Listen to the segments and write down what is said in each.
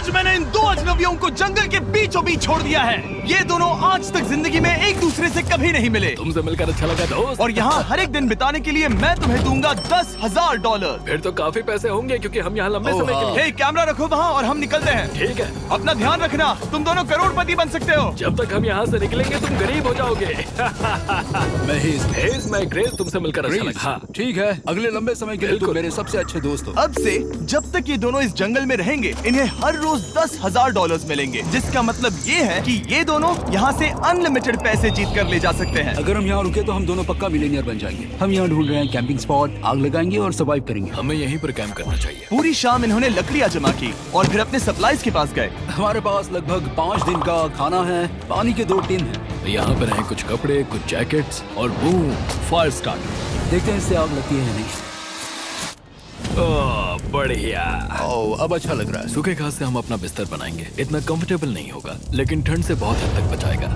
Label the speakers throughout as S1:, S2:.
S1: आज मैंने इन दो अजनबियों को जंगल के बीचों बीच छोड़ दिया है। ये दोनों आज तक जिंदगी में एक दूसरे से कभी नहीं मिले।
S2: तुमसे मिलकर अच्छा लगा दोस्त।
S1: और यहाँ हर एक दिन बिताने के लिए मैं तुम्हें दूंगा $10,000।
S2: फिर तो काफी पैसे होंगे क्योंकि हम यहाँ लंबे समय के लिए।
S1: हे, कैमरा रखो वहाँ और हम निकलते हैं।
S2: ठीक है,
S1: अपना ध्यान रखना, तुम दोनों करोड़पति बन सकते हो।
S2: जब तक हम यहाँ से निकलेंगे तुम गरीब हो जाओगे। मैं ग्रेस, तुमसे मिलकर अच्छा लगा। हाँ।
S3: ठीक है, अगले लंबे समय के लिए तुम मेरे सबसे अच्छे दोस्त हो।
S1: अब से जब तक ये दोनों इस जंगल में रहेंगे इन्हें हर रोज $10,000 मिलेंगे, जिसका मतलब ये है कि ये दोनों यहाँ से अनलिमिटेड पैसे जीत कर ले जा सकते हैं।
S3: अगर हम यहाँ रुके तो हम दोनों पक्का मिलियनियर बन जाएंगे। हम यहाँ ढूंढ रहे हैं कैंपिंग स्पॉट, आग लगाएंगे और सर्वाइव करेंगे।
S2: हमें यहीं पर कैंप करना चाहिए।
S1: पूरी शाम इन्होंने लकड़ियाँ जमा की और फिर अपने सप्लाईज के पास गए।
S3: हमारे पास लगभग 5 दिन का खाना है, पानी के 2 टिन हैं।
S2: यहाँ पर हैं कुछ कपड़े, कुछ जैकेट्स और बूम, फायर स्टार्टर।
S3: देखते हैं इससे आग लगती है या नहीं।
S2: बढ़िया।
S3: अब अच्छा लग रहा है।
S2: सूखे घास से हम अपना बिस्तर बनाएंगे। इतना कंफर्टेबल नहीं होगा लेकिन ठंड से बहुत हद तक बचाएगा।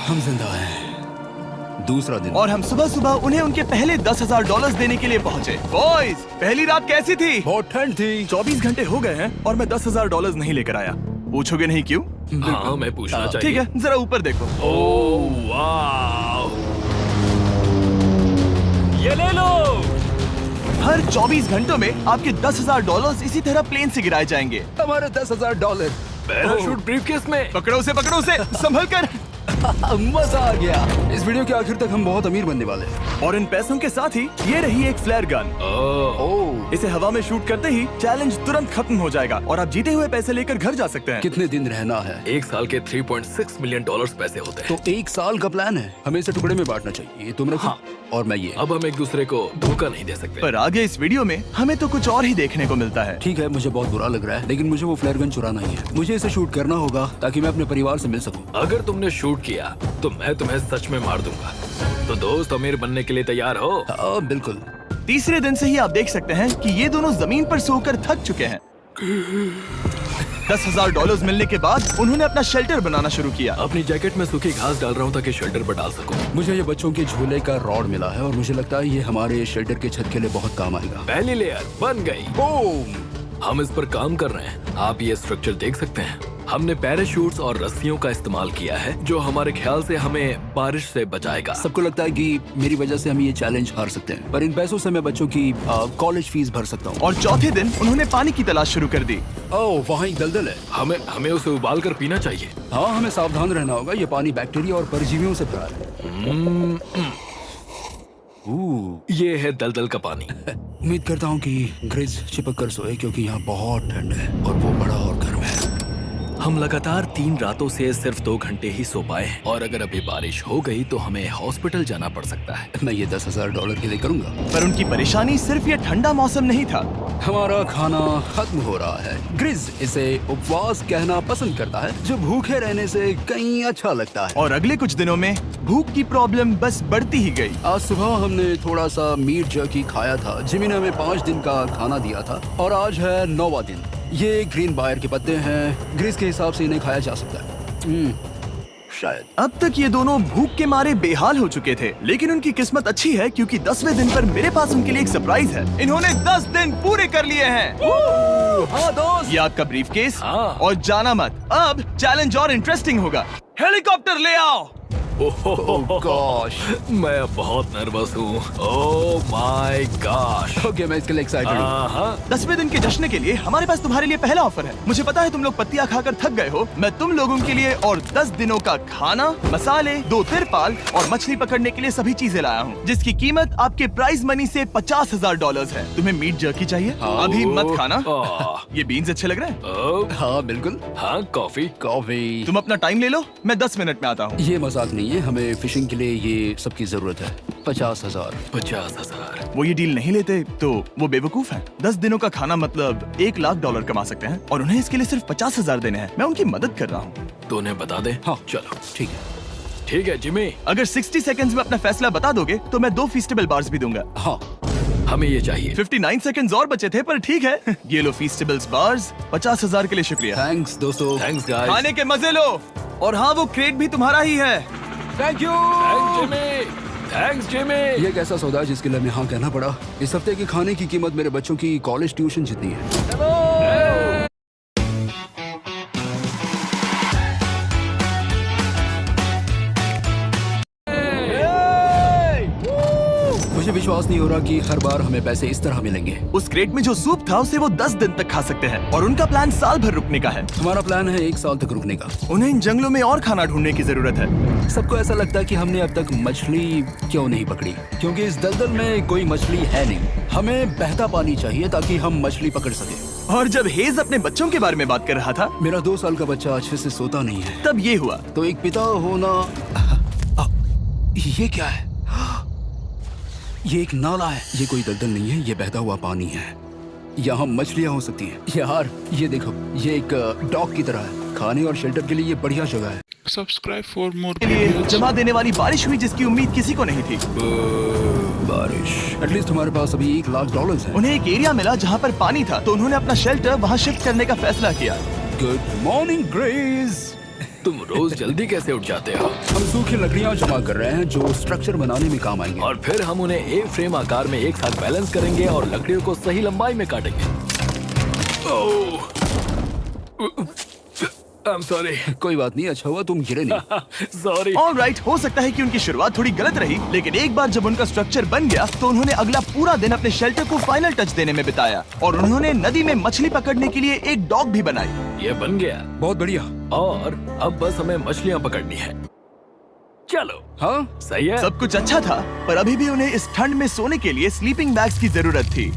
S3: हम जिंदा हैं। दूसरा दिन
S1: और हम सुबह सुबह उन्हें उनके पहले $10,000 देने के लिए पहुँचे। बॉयज, पहली रात कैसी थी?
S3: बहुत ठंड थी।
S1: 24 घंटे हो गए हैं और मैं $10,000 नहीं लेकर आया। पूछोगे नहीं क्यों?
S2: हाँ, मैं पूछना चाहिए।
S1: ठीक है, जरा ऊपर देखो।
S2: ओह वाह, ये ले लो।
S1: हर 24 घंटों में आपके $10,000 इसी तरह प्लेन से गिराए जाएंगे।
S3: हमारे $10,000।
S2: पैराशूट ब्रीफकेस में।
S1: पकड़ो उसे संभल कर।
S3: मजा आ गया। इस वीडियो के आखिर तक हम बहुत अमीर बनने वाले हैं।
S1: और इन पैसों के साथ ही ये रही एक फ्लेयर गन। इसे हवा में शूट करते ही चैलेंज तुरंत खत्म हो जाएगा और आप जीते हुए पैसे लेकर घर जा सकते हैं।
S3: कितने दिन रहना है?
S2: एक साल के $3.6 मिलियन पैसे होते हैं।
S3: तो 1 साल का प्लान है। हमें इसे टुकड़े में बांटना चाहिए। तुम रखो।
S2: हाँ।
S3: और मैं ये।
S2: अब हम एक दूसरे को धोखा नहीं दे सकते।
S1: पर आगे इस वीडियो में हमें तो कुछ और ही देखने को मिलता है।
S3: ठीक है, मुझे बहुत बुरा लग रहा है लेकिन मुझे वो फ्लेयर गन चुराना ही है। मुझे इसे शूट करना होगा ताकि मैं अपने परिवार से मिल सकूं।
S2: अगर तुमने शूट किया तो मैं तुम्हें सच में मार दूंगा। तो दोस्त, अमीर बनने के लिए तैयार हो?
S3: बिल्कुल।
S1: तीसरे दिन से ही आप देख सकते हैं कि ये दोनों जमीन पर सोकर थक चुके हैं। $10,000 मिलने के बाद उन्होंने अपना शेल्टर बनाना शुरू किया।
S2: अपनी जैकेट में सूखी घास डाल रहा हूँ ताकि शेल्टर पर डाल सकूं।
S3: मुझे ये बच्चों के झूले का रॉड मिला है और मुझे लगता है ये हमारे शेल्टर के छत के लिए बहुत काम आएगा।
S2: पहली लेयर बन गई।
S3: बूम!
S2: हम इस पर काम कर रहे हैं। आप ये स्ट्रक्चर देख सकते हैं। हमने पैराशूट्स और रस्सियों का इस्तेमाल किया है जो हमारे ख्याल से हमें बारिश से बचाएगा।
S3: सबको लगता है कि मेरी वजह से हम ये चैलेंज हार सकते हैं, पर इन पैसों से मैं बच्चों की कॉलेज फीस भर सकता हूँ।
S1: और चौथे दिन उन्होंने पानी की तलाश शुरू कर दी।
S3: ओह, वहाँ एक दलदल है।
S2: हमें उसे उबाल कर पीना चाहिए।
S3: हाँ, हमें सावधान रहना होगा। ये पानी बैक्टीरिया और परजीवियों से भरा है।
S2: ये है दलदल का पानी।
S3: उम्मीद करता हूँ कि ग्रिज चिपक कर सोए क्योंकि यहाँ बहुत ठंड है और वो बड़ा और गर्म है।
S2: हम लगातार 3 रातों से सिर्फ 2 घंटे ही सो पाए हैं और अगर अभी बारिश हो गई तो हमें हॉस्पिटल जाना पड़ सकता है।
S3: मैं ये $10,000 के लिए करूँगा।
S1: पर उनकी परेशानी सिर्फ ये ठंडा मौसम नहीं था।
S3: हमारा खाना खत्म हो रहा है। ग्रिज इसे उपवास कहना पसंद करता है, जो भूखे रहने से कहीं अच्छा लगता है।
S1: और अगले कुछ दिनों में भूख की प्रॉब्लम बस बढ़ती ही गई।
S3: आज सुबह हमने थोड़ा सा मीट जर्की खाया था। जिमी ने हमें 5 दिन का खाना दिया था और आज है 9वां दिन। ये ग्रीन बायर के पत्ते हैं। ग्रिज के हिसाब से इन्हें खाया जा सकता है। शायद।
S1: अब तक ये दोनों भूख के मारे बेहाल हो चुके थे, लेकिन उनकी किस्मत अच्छी है क्योंकि 10वें दिन पर मेरे पास उनके लिए एक सरप्राइज है। इन्होंने 10 दिन पूरे कर लिए हैं।
S3: हाँ दोस्त,
S1: ये आपका ब्रीफकेस।
S2: हाँ।
S1: और जाना मत, अब चैलेंज और इंटरेस्टिंग होगा। हेलीकॉप्टर ले आओ।
S3: गॉश,
S2: मैं अब बहुत नर्वस हूँ। Oh my gosh.
S3: ओके, मैं इसके लिए एक्साइटेड हूँ।
S1: 10वें दिन के जश्न के लिए हमारे पास तुम्हारे लिए पहला ऑफर है। मुझे पता है तुम लोग पत्तियां खाकर थक गए हो। मैं तुम लोगों के लिए और 10 दिनों का खाना, मसाले, 2 तिरपाल और मछली पकड़ने के लिए सभी चीजें लाया हूँ, जिसकी कीमत आपके प्राइज मनी से $50,000 है। तुम्हें मीट जर्की चाहिए? अभी मत खाना। ये बीन्स अच्छे लग रहे हैं।
S3: हाँ बिल्कुल।
S2: हाँ, कॉफी।
S1: तुम अपना टाइम ले लो, मैं 10 मिनट में आता हूँ।
S3: ये मजाक नहीं है, हमें फिशिंग के लिए ये सबकी जरूरत है। 50,000।
S2: 50,000।
S1: वो ये डील नहीं लेते तो वो बेवकूफ हैं। 10 दिनों का खाना मतलब $1,00,000 कमा सकते हैं और उन्हें इसके लिए सिर्फ 50,000 देने हैं। मैं उनकी मदद कर रहा हूँ।
S2: तो उन्हें बता दे।
S3: हाँ
S2: चलो
S3: ठीक है।
S2: ठीक है जिमी।
S1: अगर 60 सेकंड्स में अपना फैसला बता दोगे तो मैं 2 फीस्टेबल बार्स भी दूंगा।
S3: हाँ,
S2: हमें ये चाहिए।
S1: 59 सेकंड्स और बचे थे, पर ठीक है। ये लो फीस्टेबल्स बार्स। 50,000 के लिए शुक्रिया।
S3: थैंक्स दोस्तों।
S2: Thanks guys.
S1: खाने के मजे लो। और हाँ, वो क्रेट भी तुम्हारा ही है।
S3: Thank you.
S2: Thanks Jimmy.
S3: ये एक ऐसा सौदा है जिसके लिए हमें हाँ कहना पड़ा। इस हफ्ते के खाने की कीमत मेरे बच्चों की कॉलेज ट्यूशन जितनी है। विश्वास नहीं हो रहा कि हर बार हमें पैसे इस तरह मिलेंगे।
S1: उस क्रेट में जो सूप था उसे वो 10 दिन तक खा सकते हैं और उनका प्लान साल भर रुकने का है।
S3: हमारा प्लान है 1 साल तक रुकने का।
S1: उन्हें इन जंगलों में और खाना ढूंढने की जरूरत है।
S3: सबको ऐसा लगता है कि हमने अब तक मछली क्यों नहीं पकड़ी, क्योंकि इस दलदल में कोई मछली है नहीं। हमें बहता पानी चाहिए ताकि हम मछली पकड़ सके।
S1: और जब हेज अपने बच्चों के बारे में बात कर रहा था,
S3: मेरा 2 साल का बच्चा अच्छे से सोता नहीं है।
S1: तब ये हुआ।
S3: तो एक पिता होना, ये क्या है? ये एक नाला है। ये कोई दलदल नहीं है, ये बहता हुआ पानी है। यहाँ मछलियाँ हो सकती हैं। यार ये देखो, ये एक डॉग की तरह है। खाने और शेल्टर के लिए ये बढ़िया जगह है।
S4: Subscribe for more
S1: के लिए
S4: videos.
S1: जमा देने वाली बारिश हुई जिसकी उम्मीद किसी को नहीं थी।
S3: बारिश। एटलीस्ट हमारे पास अभी $1,00,000 है।
S1: उन्हें एक एरिया मिला जहाँ पर पानी था, तो उन्होंने अपना शेल्टर वहाँ शिफ्ट करने का फैसला किया।
S3: Good morning grace.
S2: तुम रोज जल्दी कैसे उठ जाते हो?
S3: हम सूखी लकड़ियाँ जमा कर रहे हैं जो स्ट्रक्चर बनाने में काम आएंगे।
S2: और फिर हम उन्हें एक फ्रेम आकार में एक साथ बैलेंस करेंगे और लकड़ियों को सही लंबाई में काटेंगे। I'm sorry.
S3: कोई बात नहीं, अच्छा हुआ तुम गिरे नहीं।
S2: Sorry.
S1: ऑलराइट, हो सकता है कि उनकी शुरुआत थोड़ी गलत रही, लेकिन एक बार जब उनका स्ट्रक्चर बन गया तो उन्होंने अगला पूरा दिन अपने शेल्टर को फाइनल टच देने में बिताया और उन्होंने नदी में मछली पकड़ने के लिए एक डॉग भी बनाई।
S2: ये बन गया
S3: बहुत बढ़िया।
S2: और अब बस हमें मछलियाँ पकड़नी है। चलो।
S3: हाँ
S2: सही है।
S1: सब कुछ अच्छा था, पर अभी भी उन्हें इस ठंड में सोने के लिए स्लीपिंग बैग्स की जरूरत थी।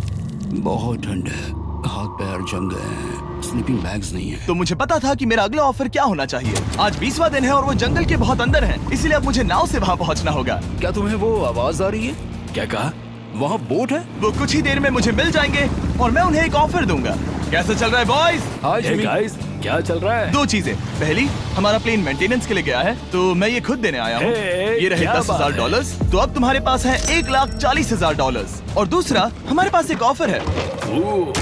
S3: बहुत ठंड है, हाथ पैर जम गए हैं, स्लीपिंग बैग्स नहीं है।
S1: तो मुझे पता था कि मेरा अगला ऑफर क्या होना चाहिए। आज 20वां दिन है और वो जंगल के बहुत अंदर है, इसलिए अब मुझे नाव से वहाँ पहुँचना होगा।
S3: क्या तुम्हें वो आवाज आ रही है?
S2: क्या कहा?
S3: वहाँ बोट है?
S1: वो कुछ ही देर में मुझे मिल जाएंगे और मैं उन्हें एक ऑफर दूंगा। कैसा चल रहा है बॉयज?
S3: हाय
S2: Hey
S3: जिमी।
S2: guys, क्या चल रहा है?
S1: 2 चीजें। पहली, हमारा प्लेन मेंटेनेंस के लिए गया है, तो मैं ये खुद देने आया हूँ।
S2: Hey,
S1: ये रहे
S2: क्या बात है?
S1: $10,000, तो अब तुम्हारे पास है $1,40,000। और दूसरा, हमारे पास एक ऑफर है।
S2: ओह,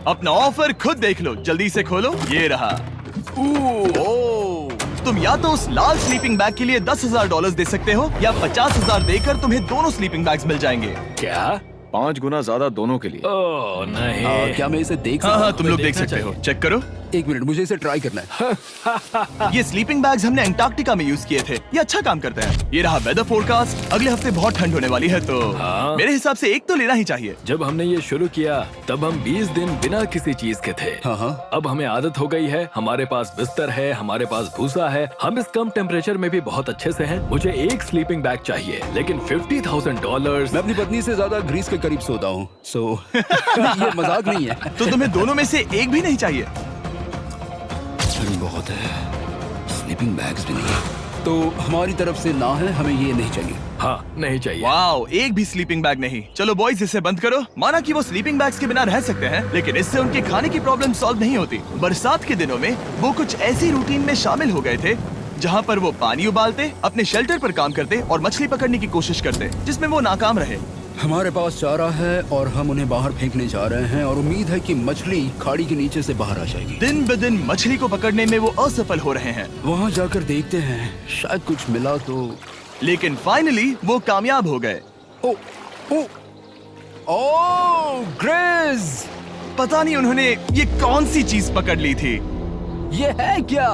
S1: अपना ऑफर खुद देख लो, जल्दी से खोलो। ये रहा। तुम या तो उस लाल स्लीपिंग बैग के लिए $10,000 दे सकते हो, या 50,000 देकर तुम्हें दोनों स्लीपिंग बैग्स मिल जाएंगे।
S2: क्या?
S5: 5 गुना ज्यादा दोनों के लिए।
S2: ओह नहीं।
S3: क्या मैं इसे देख
S1: हाँ
S3: सकता
S1: हाँ,
S3: हूँ?
S1: तुम लोग देख
S2: देखना
S1: सकते हो।
S2: चाहिए।
S1: चेक करो।
S3: एक मिनट, मुझे इसे ट्राई करना है।
S1: ये स्लीपिंग बैग्स हमने अंटार्कटिका में यूज किए थे। ये अच्छा काम करते हैं। ये रहा वेदर फोरकास्ट। अगले हफ्ते बहुत ठंड होने वाली है, तो
S2: हाँ।
S1: मेरे हिसाब से एक तो लेना ही चाहिए।
S2: जब हमने ये शुरू किया तब हम 20 दिन बिना किसी चीज के थे।
S3: हाँ हाँ।
S2: अब हमें आदत हो गई है। हमारे पास बिस्तर है, हमारे पास भूसा है। हम इस कम टेम्परेचर में भी बहुत अच्छे से हैं। मुझे एक स्लीपिंग बैग चाहिए, लेकिन $50,000।
S3: मैं अपनी पत्नी से ज्यादा ग्रीस के करीब सोता हूँ, सो ये मजाक नहीं है।
S1: तो तुम्हें दोनों में से एक भी नहीं चाहिए?
S3: ठंड बहुत है, स्लीपिंग बैग्स भी नहीं है। तो हमारी तरफ से ना है, हमें ये नहीं चाहिए।
S2: हाँ, नहीं चाहिए।
S1: वाओ, एक भी स्लीपिंग बैग नहीं। चलो बॉयज, इसे बंद करो। माना कि वो स्लीपिंग बैग्स के बिना रह सकते हैं, लेकिन इससे उनके खाने की प्रॉब्लम सॉल्व नहीं होती। बरसात के दिनों में वो कुछ ऐसी रूटीन में शामिल हो गए थे जहाँ पर वो पानी उबालते, अपने शेल्टर पर काम करते और मछली पकड़ने की कोशिश करते, जिसमें वो नाकाम रहे।
S3: हमारे पास चारा है और हम उन्हें बाहर फेंकने जा रहे हैं और उम्मीद है कि मछली खाड़ी के नीचे से बाहर आ जाएगी।
S1: दिन ब दिन मछली को पकड़ने में वो असफल हो रहे हैं,
S3: वहाँ जाकर देखते हैं, शायद कुछ मिला तो।
S1: लेकिन फाइनली वो कामयाब हो गए।
S3: ओ, ओ, ओ, ग्रेस!
S1: पता नहीं उन्होंने ये कौन सी चीज पकड़ ली थी।
S3: ये है क्या?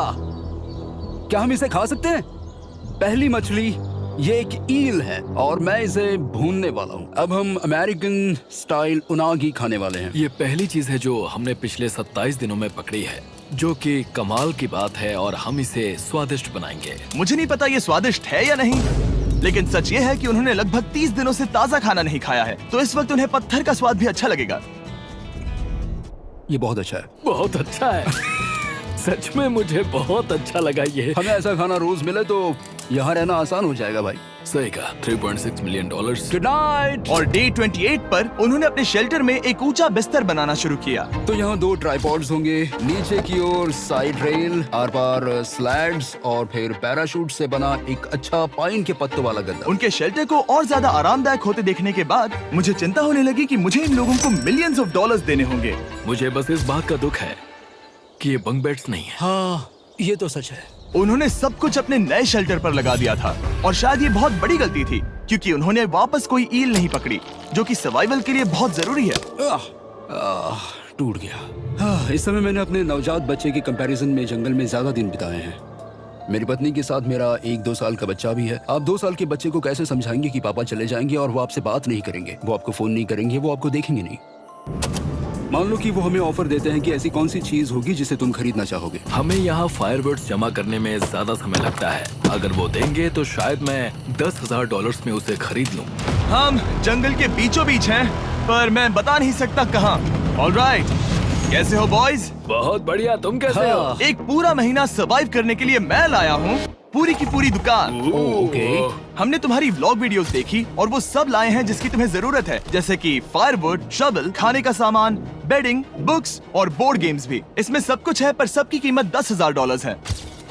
S3: क्या हम इसे खा सकते हैं? पहली मछली, ये एक ईल है और मैं इसे भूनने वाला हूँ। अब हम अमेरिकन स्टाइल उनागी खाने वाले हैं।
S2: ये पहली चीज है जो हमने पिछले 27 दिनों में पकड़ी है, जो कि कमाल की बात है और हम इसे स्वादिष्ट बनाएंगे।
S1: मुझे नहीं पता ये स्वादिष्ट है या नहीं, लेकिन सच ये है कि उन्होंने लगभग 30 दिनों से ताजा खाना नहीं खाया है, तो इस वक्त उन्हें पत्थर का स्वाद भी अच्छा लगेगा।
S3: ये बहुत अच्छा है।
S2: बहुत अच्छा है। सच में मुझे बहुत अच्छा लगा ये।
S3: हमें ऐसा खाना रोज मिले तो यहाँ रहना आसान हो जाएगा भाई।
S2: सही कहा। $3.6 मिलियन।
S3: Good night.
S1: और डे 28 पर उन्होंने अपने शेल्टर में एक ऊंचा बिस्तर बनाना शुरू किया।
S3: तो यहाँ 2 ट्राइपॉड्स होंगे, नीचे की ओर side rail, are par slides और फिर पैराशूट से बना एक अच्छा पाइन के पत्तों वाला गद्दा।
S1: उनके शेल्टर को और ज्यादा आरामदायक होते देखने के बाद मुझे चिंता होने लगी कि मुझे इन लोगों को मिलियंस ऑफ डॉलर्स देने होंगे।
S2: मुझे बस इस बात का दुख है कि ये बंक बेड्स नहीं है।
S3: हाँ, ये तो सच है।
S1: उन्होंने सब कुछ अपने नए शेल्टर पर लगा दिया था और शायद ये बहुत बड़ी गलती थी, क्योंकि उन्होंने वापस कोई ईल नहीं पकड़ी, जो कि सर्वाइवल के लिए बहुत जरूरी है।
S3: टूट गया। इस समय मैंने अपने नवजात बच्चे के कंपैरिजन में जंगल में ज्यादा दिन बिताए हैं। मेरी पत्नी के साथ मेरा 1-2 साल का बच्चा भी है। आप 2 साल के बच्चे को कैसे समझाएंगे कि पापा चले जाएंगे और वो आपसे बात नहीं करेंगे, वो आपको फोन नहीं करेंगे, वो आपको देखेंगे नहीं। मान लो कि वो हमें ऑफर देते हैं कि ऐसी कौन सी चीज होगी जिसे तुम खरीदना चाहोगे।
S2: हमें यहाँ फायरवर्ड्स जमा करने में ज्यादा समय लगता है। अगर वो देंगे तो शायद मैं $10,000 में उसे खरीद लूँ।
S1: हम जंगल के बीचों बीच हैं, पर मैं बता नहीं सकता कहाँ। ऑलराइट, कैसे हो बॉयज?
S2: बहुत बढ़िया, तुम कैसे हो?
S1: एक पूरा महीना सर्वाइव करने के लिए मैं लाया हूँ पूरी की पूरी दुकान।
S3: ओके।
S1: हमने तुम्हारी व्लॉग वीडियोस देखी और वो सब लाए हैं जिसकी तुम्हें जरूरत है, जैसे कि फायरवुड, शवल, खाने का सामान, बेडिंग, बुक्स और बोर्ड गेम्स भी। इसमें सब कुछ है, पर सबकी कीमत $10,000 है।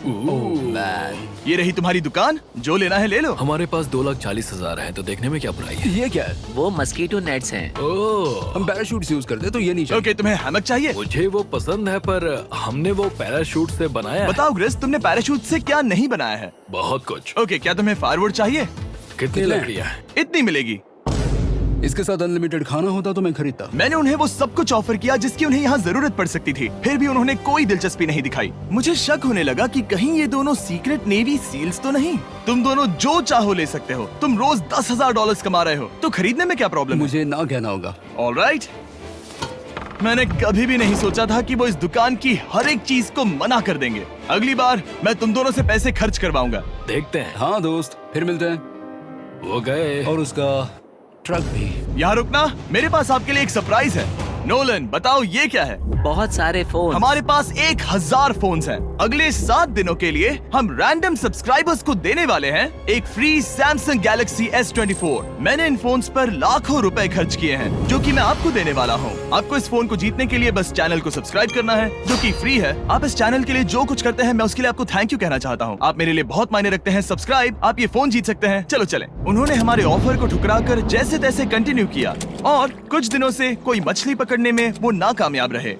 S3: मैन,
S1: ये रही तुम्हारी दुकान, जो लेना है ले लो।
S2: हमारे पास 2,40,000 है, तो देखने में क्या बुराई है?
S3: ये क्या है?
S4: वो मस्कीटो नेट्स हैं।
S2: ओह,
S3: हम पैराशूट यूज करते हैं तो ये नहीं चाहिए।
S1: ओके, तुम्हें हैमक चाहिए?
S2: मुझे वो पसंद है, पर हमने वो पैराशूट से बनाया है।
S1: बताओ ग्रिस, तुमने पैराशूट से क्या नहीं बनाया है?
S2: बहुत कुछ।
S1: ओके, क्या तुम्हें फायरवुड चाहिए?
S2: कितनी लकड़ियाँ हैं?
S1: इतनी मिलेगी।
S3: इसके साथ अनलिमिटेड खाना होता तो मैं खरीदता।
S1: मैंने उन्हें वो सब कुछ ऑफर किया जिसकी उन्हें यहाँ जरूरत पड़ सकती थी, फिर भी उन्होंने कोई दिलचस्पी नहीं दिखाई। मुझे शक होने लगा कि कहीं ये दोनों सीक्रेट नेवी सील्स तो नहीं। तुम दोनों जो चाहो ले सकते हो। तुम रोज $10,000 कमा रहे हो, तो खरीदने में क्या प्रॉब्लम है?
S3: मुझे ना कहना होगा।
S1: ऑलराइट, मैंने कभी भी नहीं सोचा था कि वो इस दुकान की हर एक चीज को मना कर देंगे। अगली बार मैं तुम दोनों से पैसे खर्च करवाऊंगा।
S2: देखते हैं।
S3: हाँ दोस्त, फिर मिलते हैं।
S2: वो गए।
S3: और उसका ट्रक भी।
S1: यहाँ रुकना, मेरे पास आपके लिए एक सरप्राइज है। नोलन, बताओ ये क्या है?
S4: बहुत सारे फोन।
S1: हमारे पास 1,000 फोन्स हैं। अगले 7 दिनों के लिए हम रैंडम सब्सक्राइबर्स को देने वाले हैं एक फ्री सैमसंग गैलेक्सी S24। मैंने इन फोन्स पर लाखों रुपए खर्च किए हैं, जो कि मैं आपको देने वाला हूँ। आपको इस फोन को जीतने के लिए बस चैनल को सब्सक्राइब करना है, जो कि फ्री है। आप इस चैनल के लिए जो कुछ करते हैं, मैं उसके लिए आपको थैंक यू कहना चाहता हूँ। आप मेरे लिए बहुत मायने रखते हैं। सब्सक्राइब, आप ये फोन जीत सकते हैं। चलो चलें। उन्होंने हमारे ऑफर को ठुकराकर जैसे तैसे कंटिन्यू किया और कुछ दिनों से कोई मछली पकड़ने में वो नाकामयाब रहे।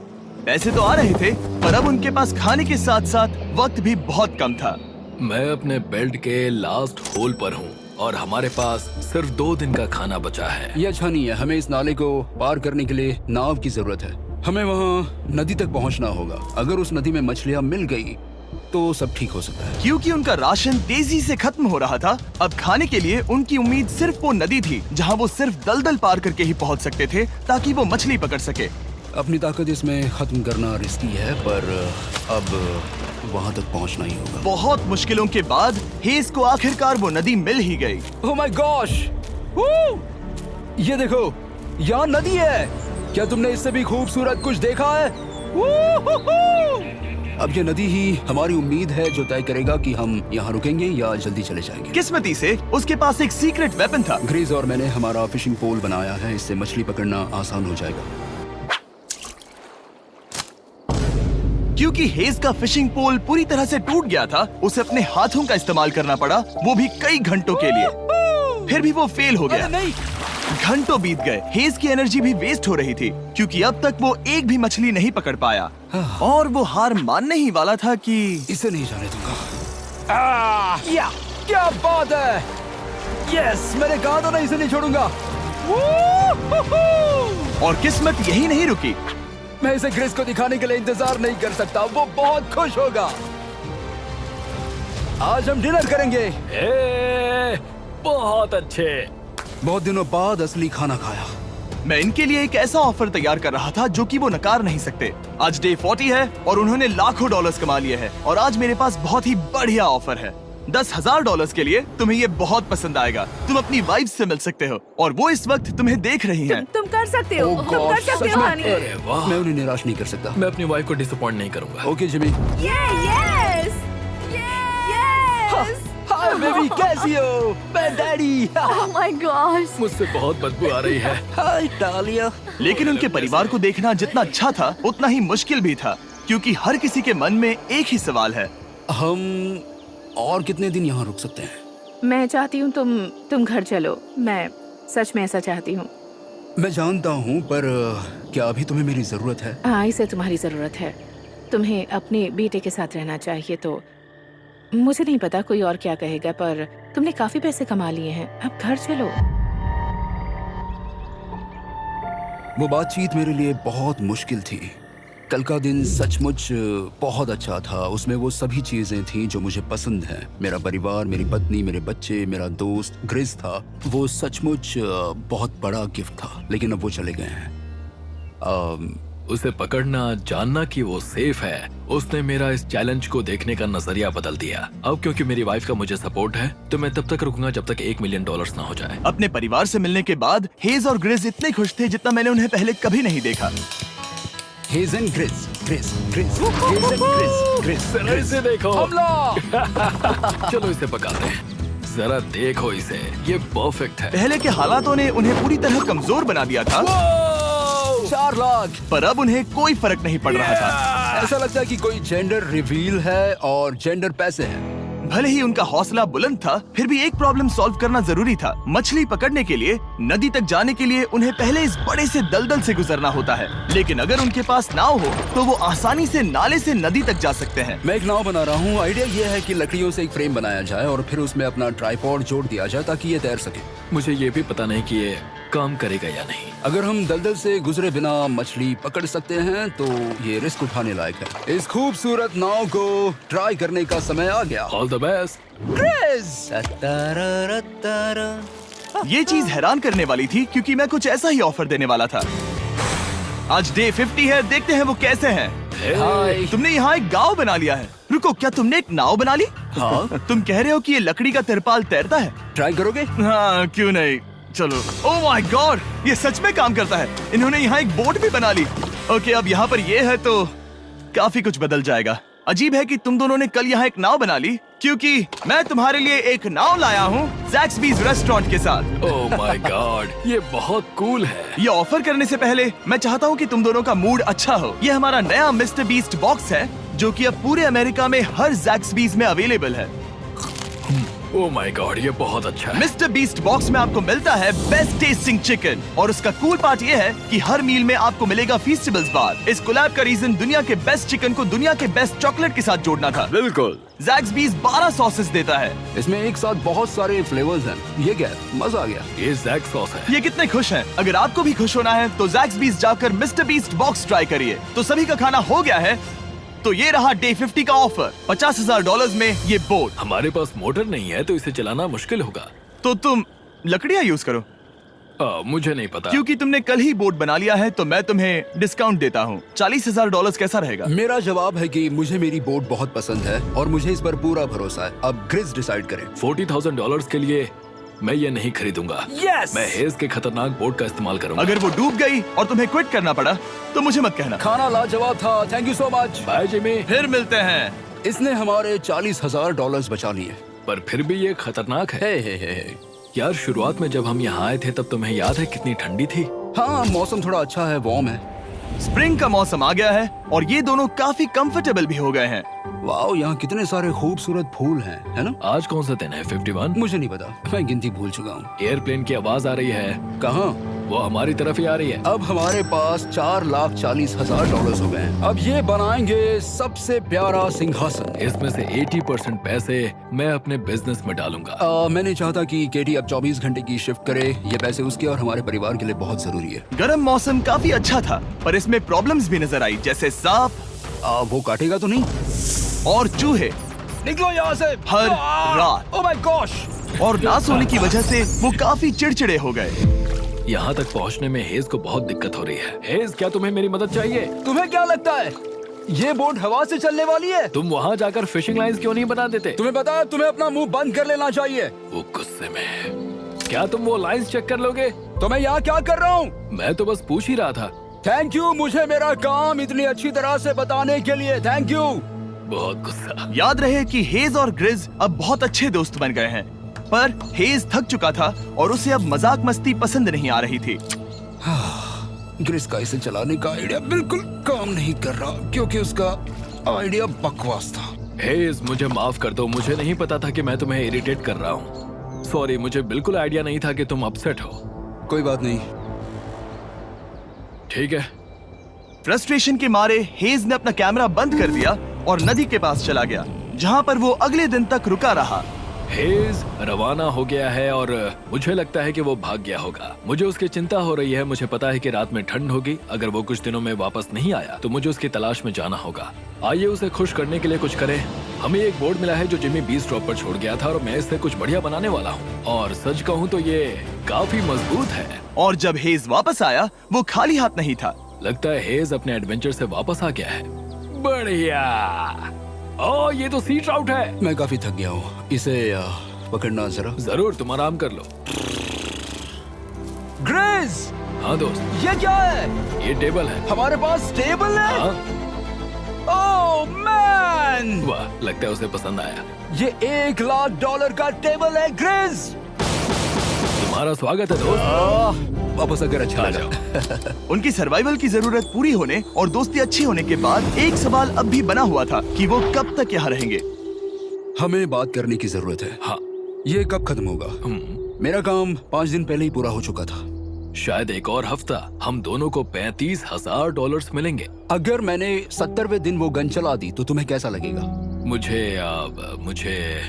S1: पैसे तो आ रहे थे, पर अब उनके पास खाने के साथ साथ वक्त भी बहुत कम था।
S2: मैं अपने बेल्ट के लास्ट होल पर हूँ और हमारे पास सिर्फ 2 दिन का खाना बचा है।
S3: ये अच्छा नहीं है। हमें इस नाले को पार करने के लिए नाव की जरूरत है। हमें वहाँ नदी तक पहुँचना होगा। अगर उस नदी में मछलियाँ मिल गई तो सब ठीक हो सकता है।
S1: क्योंकि उनका राशन तेजी से खत्म हो रहा था, अब खाने के लिए उनकी उम्मीद सिर्फ वो नदी थी जहाँ वो सिर्फ दलदल पार करके ही पहुँच सकते थे, ताकि वो मछली पकड़ सके।
S3: अपनी ताकत इसमें खत्म करना रिस्की है, पर अब वहाँ तक पहुँचना ही होगा।
S1: बहुत मुश्किलों के बाद हेज को आखिरकार वो नदी मिल ही गई।
S3: Oh my gosh! ये देखो, यहाँ नदी है। क्या तुमने इससे भी खूबसूरत कुछ देखा है? अब ये नदी ही हमारी उम्मीद है जो तय करेगा कि हम यहाँ रुकेंगे या जल्दी चले जाएंगे।
S1: किस्मती से उसके पास एक सीक्रेट वेपन था।
S3: ग्रीज और मैंने हमारा फिशिंग पोल बनाया है, इससे मछली पकड़ना आसान हो जाएगा।
S1: क्योंकि हेज का फिशिंग पोल पूरी तरह से टूट गया था, उसे अपने हाथों का इस्तेमाल करना पड़ा, वो भी कई घंटों के लिए। फिर भी वो फेल हो गया।
S3: नहीं,
S1: घंटों बीत गए। हेज की एनर्जी भी वेस्ट हो रही थी, क्योंकि अब तक वो एक भी मछली नहीं पकड़ पाया और वो हार मानने ही वाला था कि
S3: इसे नहीं जाने दूंगा। या क्या बात है! यस, मैंने कहा था ना, इसे नहीं छोड़ूंगा।
S1: और किस्मत यही नहीं रुकी।
S3: मैं इसे ग्रेस को दिखाने के लिए इंतजार नहीं कर सकता। वो बहुत खुश होगा। आज हम डिनर करेंगे।
S2: बहुत अच्छे।
S3: बहुत दिनों बाद असली खाना खाया।
S1: मैं इनके लिए एक ऐसा ऑफर तैयार कर रहा था जो कि वो नकार नहीं सकते। आज डे 40 है और उन्होंने लाखों डॉलर्स कमा लिए हैं। और आज मेरे पास बहुत ही बढ़िया ऑफर है। $10,000 के लिए तुम्हें ये बहुत पसंद आएगा। तुम अपनी वाइफ से मिल सकते हो और वो इस वक्त तुम्हें देख रही हैं।
S6: तुम कर सकते हो।
S3: Oh
S6: तुम कर
S3: God,
S6: सकते
S3: सच
S6: हो
S3: में?
S6: हनी।
S2: अरे वाह,
S3: मैं उन्हें निराश नहीं कर सकता।
S2: मैं अपनी वाइफ को डिसअपॉइंट नहीं करूंगा।
S3: Okay Jimmy.
S6: Yes
S3: hi baby, कैसी हो? मैं डैडी।
S6: Oh my God.
S2: मुझसे बहुत बदबू आ रही है।
S3: हाय डालिया।
S1: लेकिन उनके परिवार को देखना जितना अच्छा था उतना ही मुश्किल भी था, क्योंकि हर किसी के मन में एक ही सवाल है।
S3: हम और कितने दिन यहाँ रुक सकते हैं?
S6: मैं चाहती हूँ तुम घर चलो। मैं सच में ऐसा चाहती हूँ।
S3: मैं जानता हूँ, पर क्या अभी तुम्हें मेरी जरूरत है?
S6: हाँ, इसे तुम्हारी जरूरत है। तुम्हें अपने बेटे के साथ रहना चाहिए। तो मुझे नहीं पता कोई और क्या कहेगा, पर तुमने काफी पैसे कमा लिए हैं। अब घर चलो।
S3: वो बातचीत मेरे लिए बहुत मुश्किल थी। कल का दिन सचमुच बहुत अच्छा था। उसमें वो सभी चीजें थी जो मुझे पसंद हैं। मेरा परिवार, मेरी पत्नी, मेरे बच्चे, मेरा दोस्त ग्रिस था। वो सचमुच बहुत बड़ा गिफ्ट था, लेकिन अब वो चले गए हैं।
S2: उसे पकड़ना, जानना कि वो सेफ है, उसने मेरा इस चैलेंज को देखने का नजरिया बदल दिया। अब क्योंकि मेरी वाइफ का मुझे सपोर्ट है, तो मैं तब तक रुकूंगा जब तक $1 मिलियन ना हो जाए।
S1: अपने परिवार से मिलने के बाद हेज और ग्रिस इतने खुश थे जितना मैंने उन्हें पहले कभी नहीं देखा।
S3: हेज एंड ग्रिस, ग्रिस, ग्रिस, हेज एंड ग्रिस, ग्रिस, ग्रिस।
S2: इसे देखो।
S3: हमला!
S2: चलो इसे पकाते हैं। जरा देखो इसे, ये परफेक्ट है।
S1: पहले के हालातों ने उन्हें पूरी तरह कमजोर बना दिया था,
S3: 4 लाख।
S1: पर अब उन्हें कोई फर्क नहीं पड़ रहा था।
S3: ऐसा लगता है कि कोई जेंडर रिवील है और जेंडर पैसे हैं।
S1: भले ही उनका हौसला बुलंद था, फिर भी एक प्रॉब्लम सॉल्व करना जरूरी था। मछली पकड़ने के लिए नदी तक जाने के लिए उन्हें पहले इस बड़े से दलदल से गुजरना होता है, लेकिन अगर उनके पास नाव हो तो वो आसानी से नाले से नदी तक जा सकते हैं।
S3: मैं एक नाव बना रहा हूँ। आइडिया ये है कि लकड़ियों से एक फ्रेम बनाया जाए और फिर उसमें अपना ट्राइपॉड जोड़ दिया जाए ताकि ये तैर सके।
S2: मुझे ये भी पता नहीं कि ये काम करेगा या नहीं।
S3: अगर हम दलदल से गुजरे बिना मछली पकड़ सकते हैं तो ये रिस्क उठाने लायक है। इस खूबसूरत नाव को ट्राई करने का समय आ गया।
S2: All the best.
S1: ये चीज हैरान करने वाली थी क्योंकि मैं कुछ ऐसा ही ऑफर देने वाला था। आज डे 50 है, देखते हैं वो कैसे हैं।
S3: हाय।
S1: तुमने यहाँ एक गांव बना लिया है। रुको, क्या तुमने एक नाव बना ली?
S3: हाँ।
S1: तुम कह रहे हो कि ये लकड़ी का तिरपाल तैरता है?
S3: ट्राई करोगे?
S1: हाँ, क्यों नहीं। चलो। ओह माय गॉड, ये सच में काम करता है। इन्होंने यहाँ एक बोट भी बना ली। ओके, अब यहाँ पर ये है तो काफी कुछ बदल जाएगा। अजीब है कि तुम दोनों ने कल यहाँ एक नाव बना ली, क्योंकि मैं तुम्हारे लिए एक नाव लाया हूँ ज़ैक्सबीज़ रेस्टोरेंट के साथ।
S2: ओह माय गॉड, ये बहुत कूल है।
S1: ये ऑफर करने से पहले मैं चाहता हूँ कि तुम दोनों का मूड अच्छा हो। ये हमारा नया मिस्टर बीस्ट बॉक्स है, जो कि अब पूरे अमेरिका में हर ज़ैक्सबीज़ में अवेलेबल है।
S2: ओह माय गॉड, ये बहुत अच्छा है।
S1: मिस्टर बीस्ट बॉक्स में आपको मिलता है बेस्ट टेस्टिंग चिकन, और उसका कूल पार्ट ये है कि हर मील में आपको मिलेगा फीस्टेबल्स बार। इस कोलैब का रीजन दुनिया के बेस्ट चिकन को दुनिया के बेस्ट चॉकलेट के साथ जोड़ना था।
S5: बिल्कुल।
S1: ज़ैक्सबीज़ 12 सॉसेस देता है।
S3: इसमें एक साथ बहुत सारे फ्लेवर्स हैं। ये क्या है? मजा आ गया।
S2: ये जैक सॉस है।
S1: ये कितने खुश हैं। अगर आपको भी खुश होना है तो ज़ैक्सबीज़ जाकर मिस्टर बीस्ट बॉक्स ट्राई करिए। तो सभी का खाना हो गया है, तो ये रहा डे 50 का ऑफर। $50,000 में ये बोट।
S2: हमारे पास मोटर नहीं है तो इसे चलाना मुश्किल होगा।
S1: तो तुम लकड़ियाँ यूज करो।
S2: मुझे नहीं पता।
S1: क्योंकि तुमने कल ही बोट बना लिया है तो मैं तुम्हें डिस्काउंट देता हूँ। $40,000 कैसा रहेगा?
S3: मेरा जवाब है कि मुझे मेरी बोट बहुत पसंद है और मुझे इस पर पूरा भरोसा है। अब ग्रिस डिसाइड करें।
S2: $40,000 के लिए मैं ये नहीं खरीदूंगा।
S3: Yes!
S2: मैं हेज के खतरनाक बोट का इस्तेमाल करूंगा।
S1: अगर वो डूब गई और तुम्हें क्विट करना पड़ा तो मुझे मत कहना।
S3: खाना लाजवाब था। Thank you so much.
S2: Bye Jimmy.
S1: फिर मिलते हैं।
S3: इसने हमारे $40,000 बचा लिए।
S2: पर फिर भी ये खतरनाक है।
S3: हे।
S2: यार, शुरुआत में जब हम यहाँ आए थे तब तुम्हें याद है कितनी ठंडी थी?
S3: हाँ, मौसम थोड़ा अच्छा है, वार्म है।
S1: स्प्रिंग का मौसम आ गया है और ये दोनों काफी कंफर्टेबल भी हो गए हैं।
S3: वाओ, यहाँ कितने सारे खूबसूरत फूल हैं, है ना?
S2: आज कौन सा दिन है? 51?
S3: मुझे नहीं पता, मैं गिनती भूल चुका हूँ।
S2: एयरप्लेन की आवाज आ रही है।
S3: कहाँ?
S2: वो हमारी तरफ ही आ रही है।
S3: अब हमारे पास $4,40,000 हो गए हैं। अब ये बनाएंगे सबसे प्यारा सिंहासन।
S2: इसमें से 80% पैसे मैं अपने बिजनेस में डालूंगा।
S3: मैं नहीं चाहता कि केटी अब 24 घंटे की शिफ्ट करे। ये पैसे उसके और हमारे परिवार के लिए बहुत जरूरी है।
S1: गर्म मौसम काफी अच्छा था, पर इसमें प्रॉब्लम्स भी नजर आई, जैसे सांप
S3: वो काटेगा तो नहीं?
S1: और चूहे
S3: निकलो यहाँ से
S1: हर रात।
S3: Oh my gosh!
S1: और ना सोने की वजह से वो काफी चिड़चिड़े हो गए।
S2: यहाँ तक पहुँचने में हेज को बहुत दिक्कत हो रही है। हेज, क्या तुम्हें मेरी मदद चाहिए?
S3: तुम्हें क्या लगता है ये बोट हवा से चलने वाली है?
S2: तुम वहाँ जाकर फिशिंग लाइंस क्यों नहीं बना देते?
S3: तुम्हें पता है, तुम्हें अपना मुंह बंद कर लेना चाहिए।
S2: वो गुस्से में है। क्या तुम वो लाइंस चेक कर लोगे?
S3: तो मैं यहाँ क्या कर रहा हूँ?
S2: मैं तो बस पूछ ही रहा था।
S3: थैंक यू मुझे मेरा काम इतनी अच्छी तरह से बताने के लिए। Thank you.
S2: बहुत गुस्सा।
S1: याद रहे कि हेज और ग्रिज अब बहुत अच्छे दोस्त बन गए हैं, पर हेज थक चुका था और उसे अब मजाक मस्ती पसंद नहीं आ रही थी।
S3: ग्रिस का इसे चलाने का आइडिया बिल्कुल काम नहीं कर रहा क्योंकि उसका आइडिया बकवास था।
S2: हेज, मुझे माफ कर दो। मुझे नहीं पता था कि मैं तुम्हें इरिटेट कर रहा हूँ। सॉरी, मुझे बिल्कुल आइडिया नहीं था कि तुम अपसेट हो।
S3: कोई बात नहीं।
S2: ठीक है।
S1: फ्रस्ट्रेशन के मारे हेज ने अपना कैमरा बंद कर दिया और नदी के पास चला गया, जहाँ पर वो अगले दिन तक रुका रहा।
S2: हेज रवाना हो गया है और मुझे लगता है कि वो भाग गया होगा। मुझे उसकी चिंता हो रही है। मुझे पता है कि रात में ठंड होगी। अगर वो कुछ दिनों में वापस नहीं आया तो मुझे उसकी तलाश में जाना होगा। आइए उसे खुश करने के लिए कुछ करें। हमें एक बोर्ड मिला है जो जिमी बीस ड्रॉप पर छोड़ गया था और मैं इससे कुछ बढ़िया बनाने वाला हूँ। और सच कहूँ तो ये काफी मजबूत है।
S1: और जब हेज वापस आया वो खाली हाथ नहीं था।
S2: लगता है हेज अपने एडवेंचर से वापस आ गया है। बढ़िया। ओ, ये तो सी ट्राउट है।
S3: मैं काफी थक गया हूँ, इसे पकड़ना जरा।
S2: जरूर, तुम आराम कर लो।
S3: ग्रिज,
S2: हाँ दोस्त,
S3: ये क्या है?
S2: ये टेबल है।
S3: हमारे पास टेबल है।
S2: हाँ?
S3: ओह मैन,
S2: वाह, लगता है उसे पसंद आया।
S3: ये $1,00,000 का टेबल है ग्रिज।
S2: तुम्हारा स्वागत है दोस्त।
S3: वापस अगर अच्छा
S2: आ
S3: लगा।
S2: जाओ।
S1: उनकी सर्वाइवल की जरूरत पूरी होने और दोस्ती अच्छी होने के बाद एक सवाल अब भी बना हुआ था कि वो कब तक यहाँ रहेंगे।
S3: हमें बात करने की जरूरत है।
S2: हाँ।
S3: ये कब खत्म होगा? मेरा काम 5 दिन पहले ही पूरा हो चुका था।
S2: शायद एक और हफ्ता। हम दोनों को $35,000 मिलेंगे।
S3: अगर मैंने 70वें दिन वो गन चला दी तो तुम्हें कैसा लगेगा?
S2: मुझे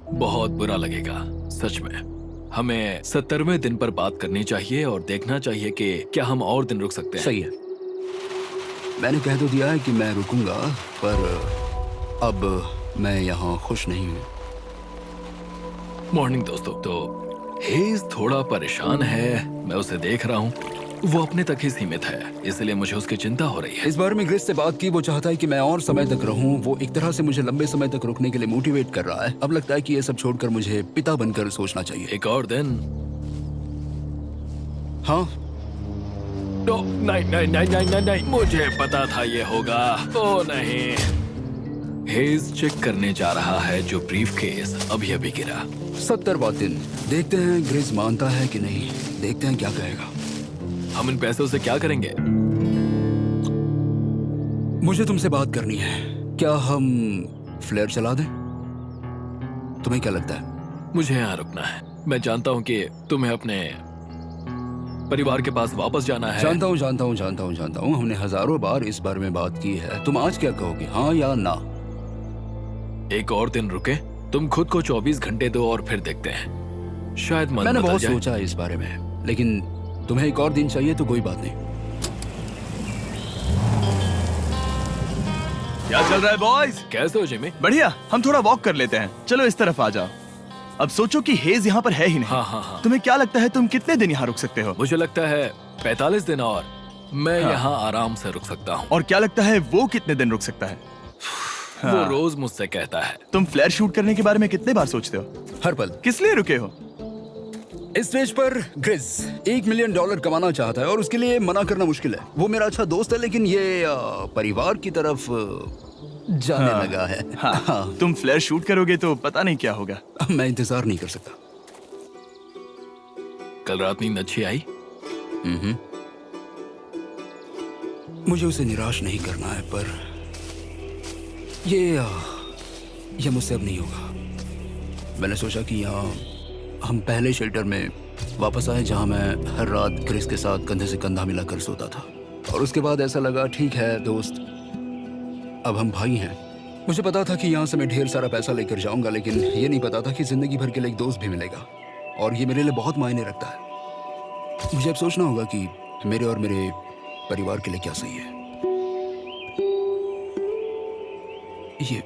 S2: बहुत बुरा लगेगा, सच में। हमें 70वें दिन पर बात करनी चाहिए और देखना चाहिए कि क्या हम और दिन रुक सकते हैं।
S3: सही है। मैंने कह तो दिया है कि मैं रुकूंगा, पर अब मैं यहाँ खुश नहीं हूँ।
S2: मॉर्निंग दोस्तों। तो हेज थोड़ा परेशान है, मैं उसे देख रहा हूँ। वो अपने तक ही सीमित है, इसलिए मुझे उसकी चिंता हो रही है।
S3: इस बार में ग्रेस से बात की, वो चाहता है कि मैं और समय तक रहूं। वो एक तरह से मुझे लंबे समय तक रुकने के लिए मोटिवेट कर रहा है। अब लगता है कि ये सब छोड़कर मुझे पिता बनकर सोचना चाहिए।
S2: एक और दिन।
S3: हाँ,
S2: तो नहीं, मुझे पता था ये होगा। ओ नहीं। हेज चेक करने जा रहा है जो ब्रीफ केस अभी अभी गिरा।
S3: 70वां दिन। देखते हैं ग्रेस मानता है कि नहीं। देखते हैं क्या कहेगा।
S2: हम इन पैसों से क्या करेंगे?
S3: मुझे तुमसे बात करनी है। क्या हम फ्लेयर चला दें? तुम्हें क्या लगता है?
S2: मुझे यहाँ रुकना है। मैं जानता हूँ कि तुम्हें अपने परिवार के पास वापस जाना है।
S3: जानता हूँ। हमने हजारों बार इस बारे में बात की है। तुम आज क्या कहोगे, हाँ या ना?
S2: एक और दिन रुके। तुम खुद को 24 घंटे दो और फिर देखते हैं। शायद मन
S3: मैंने
S2: बदल
S3: बहुत
S2: जाए।
S3: सोचा है इस बारे में, लेकिन तुम्हें एक और दिन चाहिए तो कोई बात नहीं।
S1: क्या चल रहा है बॉयज?
S2: कैसे हो जिमी?
S1: बढ़िया। हम थोड़ा वॉक कर लेते हैं। चलो इस तरफ आ जाओ। अब सोचो कि हेज यहाँ पर है ही नहीं।
S2: हाँ।
S1: तुम्हें क्या लगता है तुम कितने दिन यहाँ रुक सकते हो?
S2: मुझे लगता है 45 दिन और मैं यहाँ आराम से रुक सकता हूँ।
S1: और क्या लगता है वो कितने दिन रुक सकता है?
S2: वो रोज मुझसे कहता है।
S1: तुम फ्लेयर शूट करने के बारे में कितने बार सोचते हो?
S3: हर पल।
S1: किस लिए रुके हो?
S3: इस स्टेज पर ग्रिज $1 मिलियन कमाना चाहता है और उसके लिए मना करना मुश्किल है। वो मेरा अच्छा दोस्त है, लेकिन ये परिवार की तरफ जाने लगा है।
S1: हाँ। तुम फ्लेयर शूट करोगे तो पता नहीं क्या होगा।
S3: मैं इंतजार नहीं कर सकता।
S2: कल रात नींद अच्छी आई?
S3: मुझे उसे निराश नहीं करना है, पर ये मुझसे अब नहीं होगा। मैंने सोचा कि यहाँ हम पहले शेल्टर में वापस आए जहाँ मैं हर रात ग्रेस के साथ कंधे से कंधा मिलाकर सोता था। और उसके बाद ऐसा लगा, ठीक है दोस्त, अब हम भाई हैं। मुझे पता था कि यहाँ से मैं ढेर सारा पैसा लेकर जाऊंगा, लेकिन ये नहीं पता था कि जिंदगी भर के लिए एक दोस्त भी मिलेगा। और ये मेरे लिए बहुत मायने रखता है। मुझे अब सोचना होगा कि मेरे और मेरे परिवार के लिए क्या सही है। ये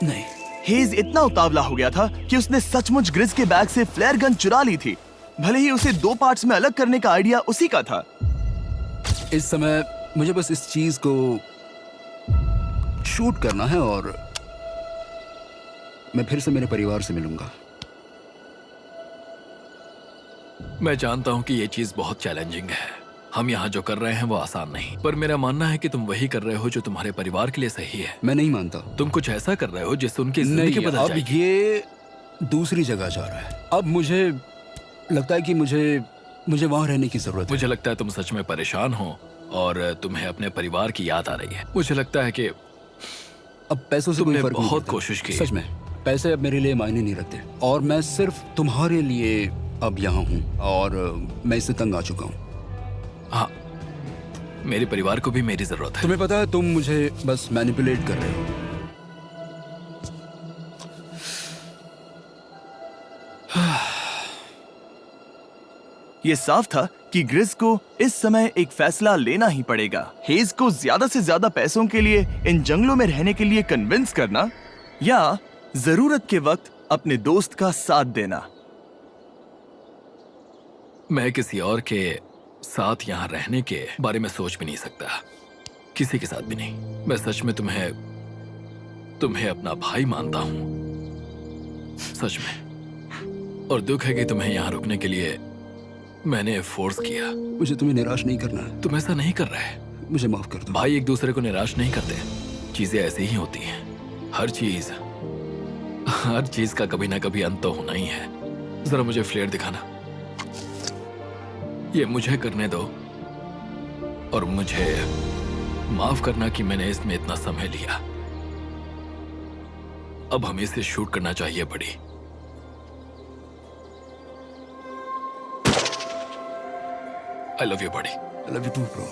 S3: नहीं।
S1: हेज इतना उतावला हो गया था कि उसने सचमुच ग्रिज के बैग से फ्लेयर गन चुरा ली थी, भले ही उसे 2 पार्ट्स में अलग करने का आइडिया उसी का था।
S3: इस समय मुझे बस इस चीज को शूट करना है और मैं फिर से मेरे परिवार से मिलूंगा।
S2: मैं जानता हूँ कि ये चीज बहुत चैलेंजिंग है। हम यहाँ जो कर रहे हैं वो आसान नहीं, पर मेरा मानना है कि तुम वही कर रहे हो जो तुम्हारे परिवार के लिए सही है।
S3: मैं नहीं मानता।
S2: तुम कुछ ऐसा कर रहे हो जिससे उनकी जिंदगी
S3: नहीं,
S2: बदल
S3: अब
S2: जाएगी।
S3: ये दूसरी जगह जा रहा है। अब मुझे लगता है कि मुझे वहां रहने की जरूरत है।
S2: मुझे लगता है तुम सच में परेशान हो और तुम्हें अपने परिवार की याद आ रही है। मुझे लगता है कि
S3: अब पैसों से कोई
S2: तुमने
S3: फर्क नहीं
S2: बहुत
S3: पड़ता।
S2: कोशिश की।
S3: सच में पैसे अब मेरे लिए मायने नहीं रखते और मैं सिर्फ तुम्हारे लिए अब यहाँ हूँ और मैं इससे तंग आ चुका हूँ।
S2: हाँ, मेरे परिवार को भी मेरी जरूरत है।
S3: तुम्हें पता है, तुम मुझे बस मैनिपुलेट कर रहे हो।
S1: ये साफ था कि ग्रिस को इस समय एक फैसला लेना ही पड़ेगा। हेज को ज्यादा से ज्यादा पैसों के लिए इन जंगलों में रहने के लिए कन्विंस करना या जरूरत के वक्त अपने दोस्त का साथ देना।
S2: मैं किसी और के साथ यहाँ रहने के बारे में सोच भी नहीं सकता, किसी के साथ भी नहीं। मैं सच में तुम्हें अपना भाई मानता हूँ, सच में। और दुख है कि तुम्हें यहाँ रुकने के लिए मैंने फोर्स किया।
S3: मुझे तुम्हें निराश नहीं करना है।
S2: तुम ऐसा नहीं कर रहे।
S3: मुझे माफ कर दो।
S2: भाई एक दूसरे को निराश नहीं करते, चीजें ऐसे ही होती हैं। हर चीज का कभी ना कभी अंत तो होना ही है। जरा मुझे फ्लेयर दिखाना। ये मुझे करने दो और मुझे माफ करना कि मैंने इसमें इतना समय लिया। अब हमें इसे शूट करना चाहिए बड़ी। आई लव यू बड़ी।
S3: I love you too, bro.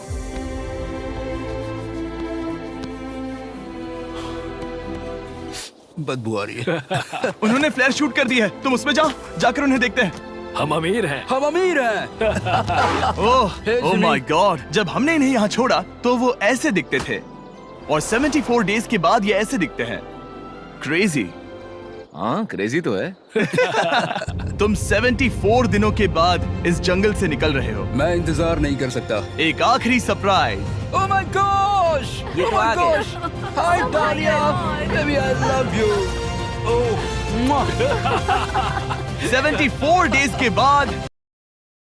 S3: बदबू आ रही है।
S1: उन्होंने फ्लेयर शूट कर दी है, तुम उसमें जाओ, जाकर उन्हें देखते हैं।
S2: हम अमीर हैं।
S3: हम अमीर हैं।
S1: ओह माय गॉड, जब हमने इन्हें यहाँ छोड़ा तो वो ऐसे दिखते थे और 74 डेज के बाद ये ऐसे दिखते हैं। क्रेजी।
S5: हाँ क्रेजी तो है।
S1: तुम 74 दिनों के बाद इस जंगल से निकल रहे हो।
S3: मैं इंतजार नहीं कर सकता।
S1: एक आखिरी सरप्राइज।
S3: Oh my gosh!
S4: ये
S3: Oh
S4: तो
S3: my
S4: आ गया।
S3: gosh! Hi Dahlia! Baby, I love you. Oh, mwah.
S1: 74 days के बाद